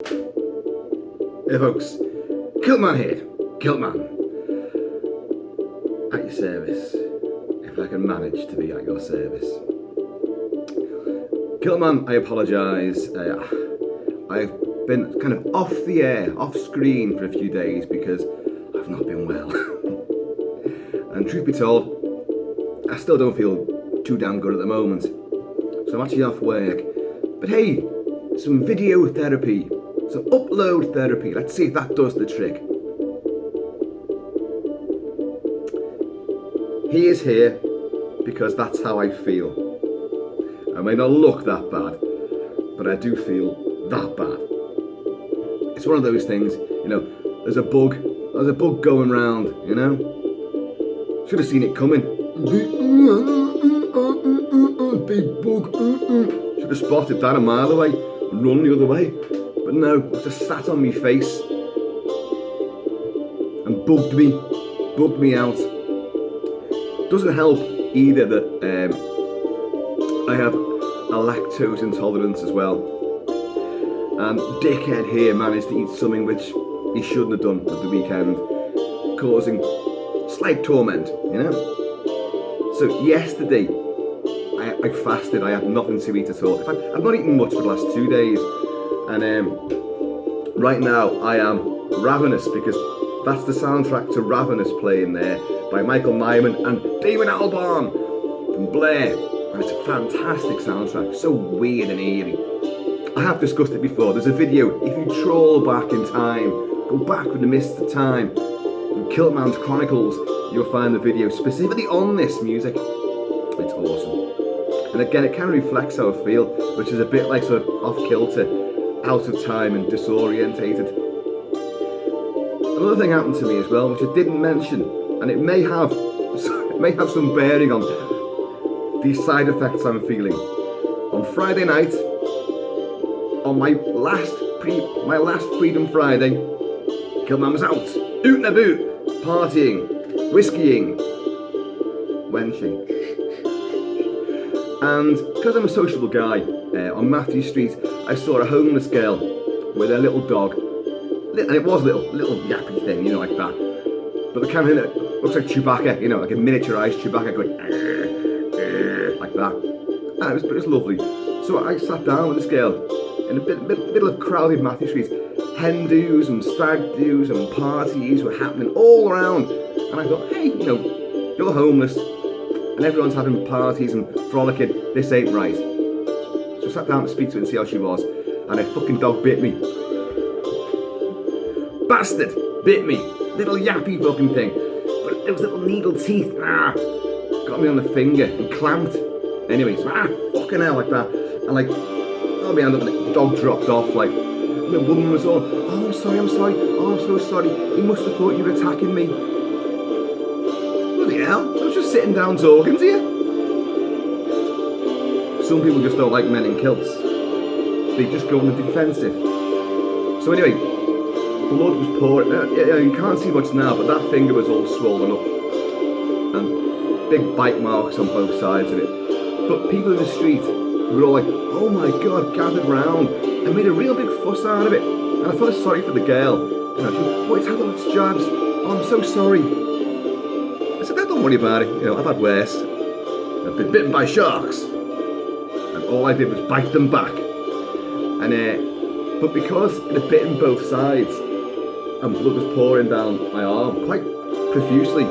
Hey folks, Kilt-Man here, Kilt-Man. At your service, if I can manage to be at your service. Kilt-Man, I apologise. I've been kind of off the air, off screen for a few days because I've not been well. And truth be told, I still don't feel too damn good at the moment. So I'm actually off work. But hey, some video therapy. So upload therapy, let's see if that does the trick. He is here because that's how I feel. I may not look that bad, but I do feel that bad. It's one of those things, you know, there's a bug going round, you know? Should have seen it coming. Big bug. Should have spotted that a mile away and run the other way. But no, it just sat on my face and bugged me out. Doesn't help either that I have a lactose intolerance as well. And dickhead here managed to eat something which he shouldn't have done at the weekend, causing slight torment, you know? So yesterday, I fasted, I had nothing to eat at all. In fact, I've not eaten much for the last 2 days. And right now I am Ravenous because that's the soundtrack to Ravenous playing there by Michael Nyman and Damon Albarn from Blair. And it's a fantastic soundtrack, so weird and eerie. I have discussed it before. There's a video, if you troll back in time, go back with the mist of time, in Kilt-Man's Chronicles, you'll find the video specifically on this music. It's awesome. And again, it kind of reflects how I feel, which is a bit like sort of off kilter, out of time and disorientated. Another thing happened to me as well, which I didn't mention, and it may have some bearing on these side effects I'm feeling. On Friday night, on my last Freedom Friday, Kilt-Man was out, oot and about, partying, whiskying, wenching. And because I'm a sociable guy, on Matthew Street, I saw a homeless girl with a little dog, and it was a little yappy thing, you know, like that. But the camera looks like Chewbacca, you know, like a miniaturized Chewbacca going like that. And it was lovely. So I sat down with this girl in the middle of crowded Matthew Street. Hen do's and stag do's and parties were happening all around. And I thought, hey, you know, you're homeless and everyone's having parties and frolicking. This ain't right. So I sat down to speak to her and see how she was. And a fucking dog bit me. Bastard! Bit me. Little yappy fucking thing. But there was little needle teeth. Got me on the finger and clamped. Anyway, so fucking hell, like that. And like, oh man, the dog dropped off, like, and the woman was all, oh, I'm sorry, oh, I'm so sorry. He must have thought you were attacking me. Bloody hell, I was just sitting down talking to you. Some people just don't like men in kilts. They just go on the defensive. So anyway, blood was pouring. You can't see much now, but that finger was all swollen up. And big bite marks on both sides of it. But people in the street were all like, oh my God, gathered round and made a real big fuss out of it. And I felt sorry for the girl. You know, she went, oh, it's had all its jabs. Oh, I'm so sorry. I said, don't worry about it. You know, I've had worse. I've been bitten by sharks. And all I did was bite them back. And but because it had bitten both sides and blood was pouring down my arm quite profusely,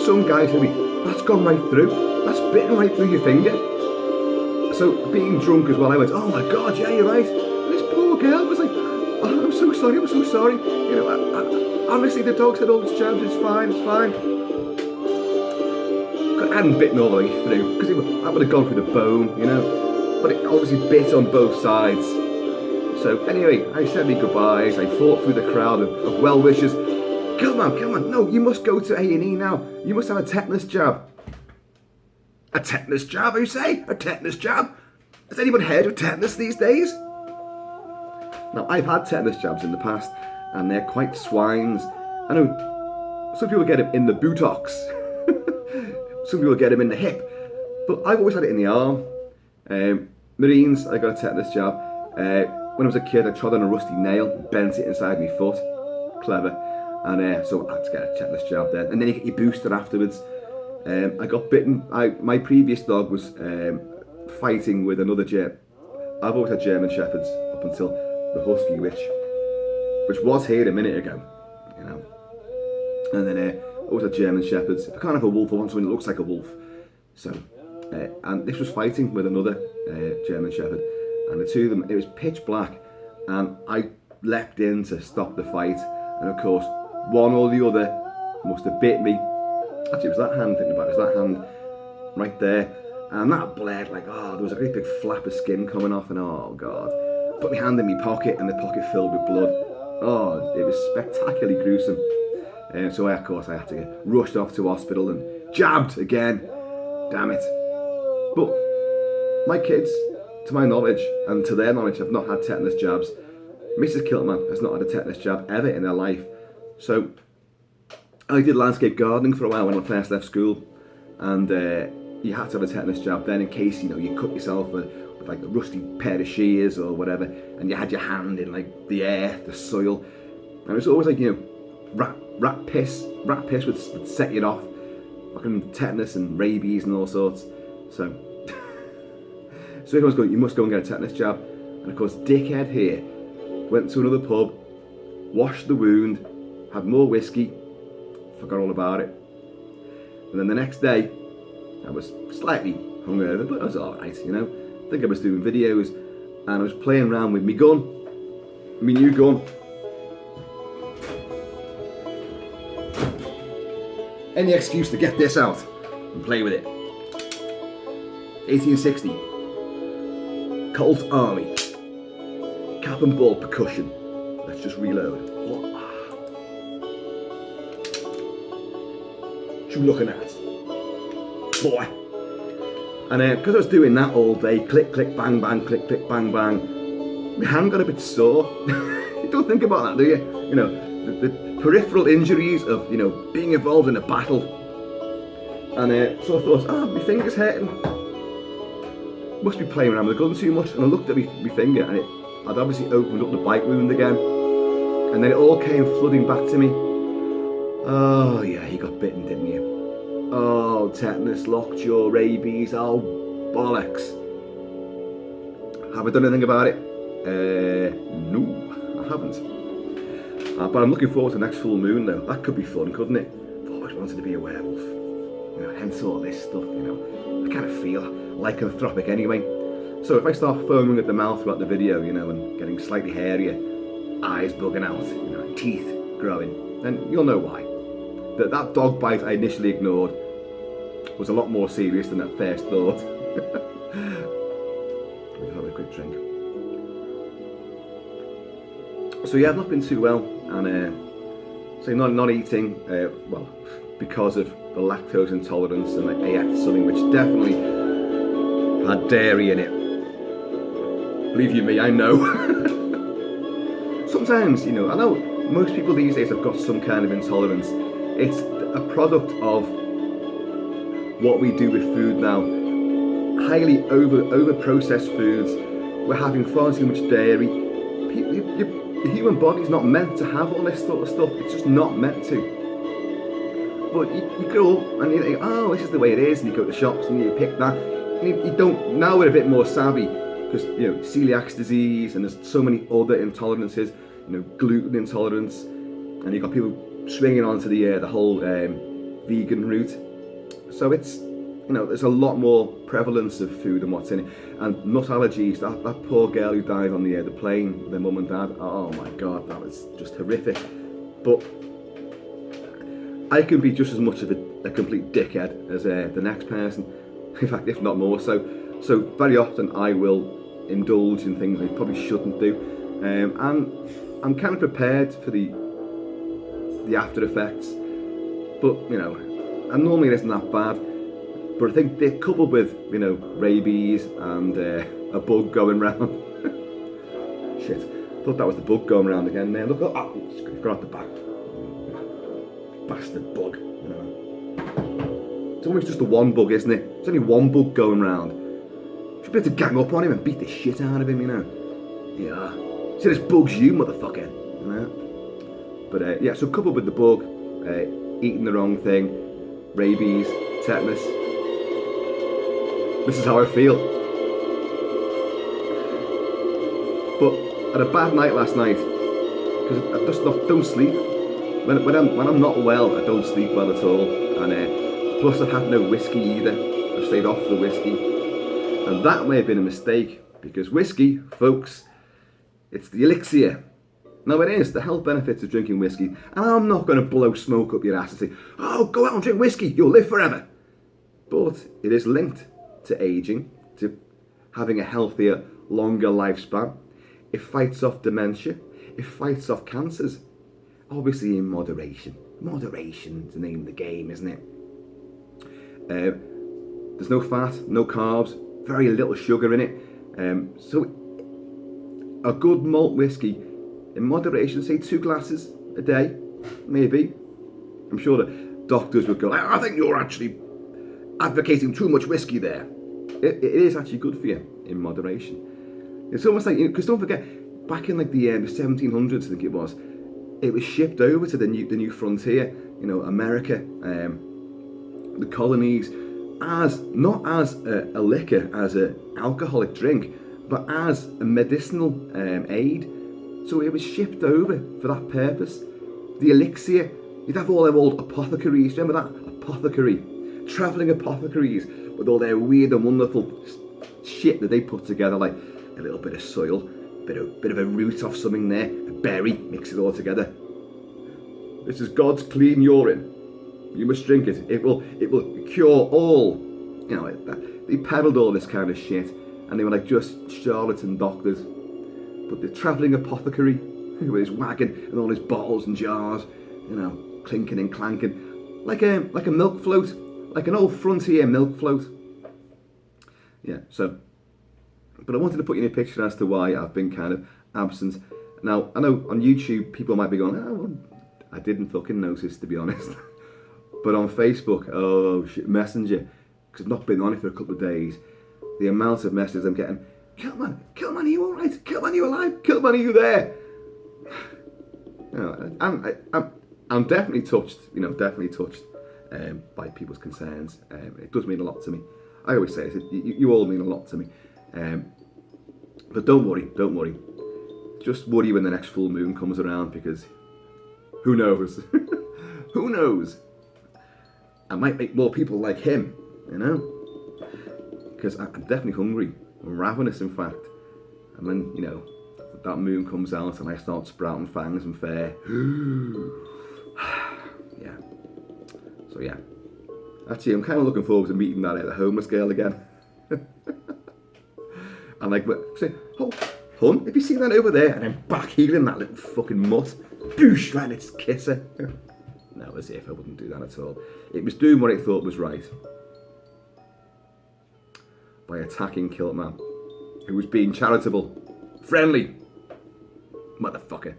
some guy told me, that's gone right through. That's bitten right through your finger. So being drunk as well, I went, oh my God, yeah, you're right. And this poor girl was like, oh, I'm so sorry. You know, honestly, the dog's had all its jabs, it's fine. I hadn't bitten all the way through, because that would have gone through the bone, you know. But it obviously bit on both sides. So anyway, I said me goodbyes, I fought through the crowd of well-wishers. Kilt-Man, no, you must go to A&E now. You must have a tetanus jab. A tetanus jab, you say? A tetanus jab? Has anyone heard of tetanus these days? Now, I've had tetanus jabs in the past, and they're quite swines. I know some people get them in the buttocks. Some people get them in the hip. But I've always had it in the arm. Marines, I got a tetanus jab. when I was a kid, I trod on a rusty nail, bent it inside my foot. Clever. And so I had to get a tetanus jab then. And then you get your booster afterwards. I got bitten. My previous dog was fighting with another German. I've always had German Shepherds up until the Husky, which was here a minute ago, you know. And then I always had German Shepherds. If I can't have a wolf, I want something that looks like a wolf. So, and this was fighting with another German Shepherd. And the two of them, it was pitch black. And I leapt in to stop the fight. And of course, one or the other must have bit me. Actually, it was that hand, thinking about it, it was that hand right there. And that bled like, oh, there was a great big flap of skin coming off, and oh God. Put my hand in my pocket, and the pocket filled with blood. Oh, it was spectacularly gruesome. So of course, I had to get rushed off to hospital and jabbed again. Damn it. But my kids, to my knowledge, and to their knowledge, have not had tetanus jabs. Mrs. Kilt-Man has not had a tetanus jab ever in her life. So I did landscape gardening for a while when I first left school, and you had to have a tetanus jab then in case, you know, you cut yourself with like a rusty pair of shears or whatever, and you had your hand in like the earth, the soil, and it was always like, you know, rat piss would set you off, fucking tetanus and rabies and all sorts. So everyone's going, you must go and get a tetanus jab, and of course, dickhead here went to another pub, washed the wound, had more whiskey, forgot all about it, and then the next day I was slightly hungover, but I was alright, you know. I think I was doing videos and I was playing around with my gun, my new gun. Any excuse to get this out and play with it. 1860, Colt Army, cap and ball percussion. Let's just reload. What you looking at, boy? And because I was doing that all day, click, click, bang, bang, click, click, bang, bang, my hand got a bit sore. You don't think about that, do you? You know, the peripheral injuries of, you know, being involved in a battle. And so I thought, my finger's hurting. Must be playing around with the gun too much. And I looked at my finger, and I'd obviously opened up the bite wound again. And then it all came flooding back to me. Oh yeah, you got bitten, didn't you? Oh, tetanus, lockjaw, rabies, oh, bollocks. Have I done anything about it? No, I haven't. But I'm looking forward to the next full moon though. That could be fun, couldn't it? I've always wanted to be a werewolf. You know, hence all this stuff, you know. I kind of feel lycanthropic anyway. So if I start foaming at the mouth throughout the video, you know, and getting slightly hairier, eyes bugging out, you know, teeth growing, then you'll know why. That dog bite I initially ignored was a lot more serious than at first thought. Let's have a quick drink. So yeah, I've not been too well, and so not eating, well, because of the lactose intolerance, and I ate something which definitely had dairy in it. Believe you me, I know. Sometimes, you know, I know most people these days have got some kind of intolerance. It's a product of what we do with food now. Highly over processed foods. We're having far too much dairy. The human body's not meant to have all this sort of stuff. It's just not meant to. But you grow up and you think, oh, this is the way it is, and you go to shops and you pick that. And you don't. Now we're a bit more savvy because, you know, celiac disease, and there's so many other intolerances. You know, gluten intolerance, and you've got people swinging onto the whole vegan route. So it's, you know, there's a lot more prevalence of food and what's in it. And nut allergies, that poor girl who died on the plane with her mum and dad, oh my God, that was just horrific. But I can be just as much of a complete dickhead as the next person, in fact, if not more so. So very often I will indulge in things I probably shouldn't do. And I'm kind of prepared for the after effects, but you know, and normally it isn't that bad, but I think they're coupled with, you know, rabies and a bug going round. Shit, I thought that was the bug going round again there. Look, oh, got out the back. Bastard bug, you know. It's almost just the one bug, isn't it? There's only one bug going round. Should be able to gang up on him and beat the shit out of him, you know. Yeah. See, this bug's you, motherfucker. You know? But yeah, so coupled with the bug, eating the wrong thing, rabies, tetanus. This is how I feel. But I had a bad night last night because I just don't sleep. When I'm not well, I don't sleep well at all. And plus, I've had no whiskey either. I've stayed off the whiskey, and that may have been a mistake because whiskey, folks, it's the elixir. Now it is the health benefits of drinking whiskey, and I'm not going to blow smoke up your ass and say, "Oh, go out and drink whiskey, you'll live forever." But it is linked to aging, to having a healthier, longer lifespan. It fights off dementia. It fights off cancers. Obviously in moderation. Moderation's the name of the game, isn't it? There's no fat, no carbs, very little sugar in it. So a good malt whiskey, in moderation, say 2 glasses a day, maybe. I'm sure the doctors would go, "I think you're actually advocating too much whiskey there." It is actually good for you in moderation. It's almost like, because don't forget, back in like the 1700s, I think it was shipped over to the new frontier, America, the colonies, as not as a liquor, as an alcoholic drink, but as a medicinal aid. So it was shipped over for that purpose. The elixir, you'd have all their old apothecaries. Remember that? Apothecary. Travelling apothecaries with all their weird and wonderful shit that they put together, like a little bit of soil, bit of a root off something there, a berry, mix it all together. This is God's clean urine. You must drink it. It will cure all. They peddled all this kind of shit, and they were like just charlatan doctors. But the travelling apothecary with his wagon and all his bottles and jars, clinking and clanking, like a milk float, like an old frontier milk float. Yeah. So, but I wanted to put you in a picture as to why I've been kind of absent. Now I know on YouTube people might be going, "Oh, well, I didn't fucking notice, to be honest." But on Facebook, oh shit, Messenger, because I've not been on it for a couple of days, the amount of messages I'm getting, Kilt-Man, are you alright? Kilt-Man, are you alive? Kilt-Man, are you there? I'm definitely touched, by people's concerns. It does mean a lot to me. I always say it, you all mean a lot to me. But don't worry. Just worry when the next full moon comes around, because who knows? Who knows? I might make more people like him, because I'm definitely hungry. I'm ravenous, in fact. And then, that moon comes out and I start sprouting fangs and fare. Yeah. So, yeah. Actually, I'm kind of looking forward to meeting that homeless girl again. And say, "Oh, hun, have you seen that over there?" And then backheeling that little fucking mutt. Boosh, like let's kiss her. No, as if I wouldn't do that at all. It was doing what it thought was right by attacking Kilt-Man, who was being charitable, friendly, motherfucker.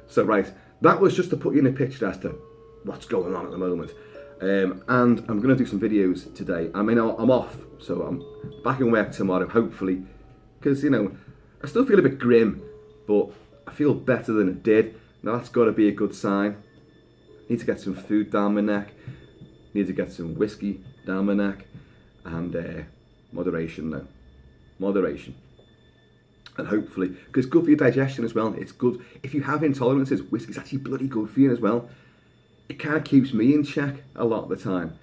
So right, that was just to put you in a picture as to what's going on at the moment. And I'm going to do some videos today. I mean, I'm off, so I'm back in work tomorrow, hopefully, because I still feel a bit grim, but I feel better than it did. Now that's got to be a good sign. Need to get some food down my neck. Need to get some whiskey down my neck. And moderation though. Moderation. And hopefully, because it's good for your digestion as well. It's good. If you have intolerances, whiskey's actually bloody good for you as well. It kind of keeps me in check a lot of the time.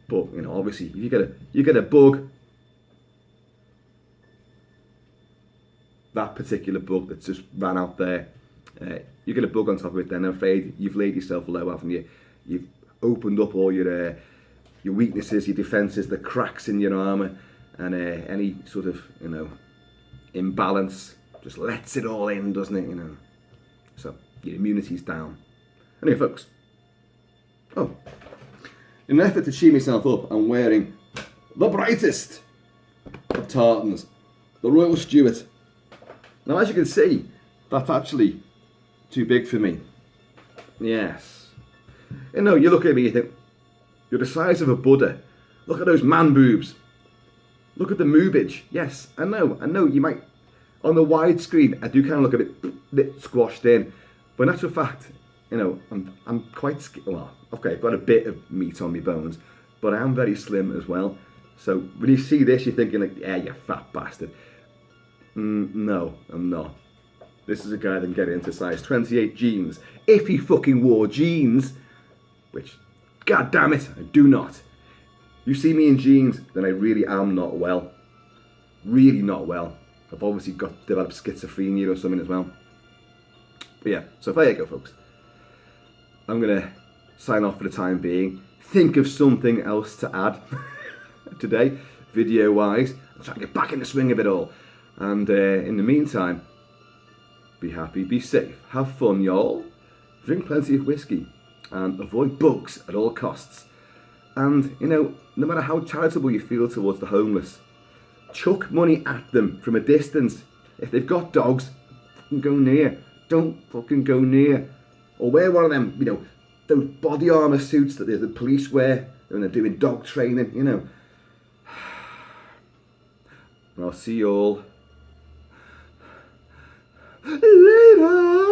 But, obviously, if you get a bug, that particular bug that's just ran out there, you get a bug on top of it, then I'm afraid you've laid yourself low, haven't you? You've opened up all your weaknesses, your defences, the cracks in your armour, and any sort of, imbalance just lets it all in, doesn't it? So your immunity's down. Anyway, folks. Oh, in an effort to cheer myself up, I'm wearing the brightest of tartans, the Royal Stuart. Now, as you can see, that's actually too big for me. Yes. You look at me, you think, you're the size of a Buddha. Look at those man boobs. Look at the moobage. Yes, I know, you might On the widescreen, I do kind of look a bit squashed in, but in actual fact, you know, I'm quite well. Okay, I've got a bit of meat on my bones, but I am very slim as well. So when you see this, you're thinking like, yeah, you fat bastard. No, I'm not. This is a guy that can get into size 28 jeans if he fucking wore jeans, which, god damn it, I do not. You see me in jeans, then I really am not well. Really not well. I've obviously developed schizophrenia or something as well. But yeah, so there you go, folks. I'm going to sign off for the time being. Think of something else to add today, video-wise. I'm trying to get back in the swing of it all. And in the meantime, be happy, be safe, have fun, y'all. Drink plenty of whiskey and avoid bugs at all costs. And, you know, no matter how charitable you feel towards the homeless, chuck money at them from a distance. If they've got dogs, fucking go near. Don't fucking go near. Or wear one of them, you know, those body armour suits that the police wear when they're doing dog training, you know. And I'll see you all later.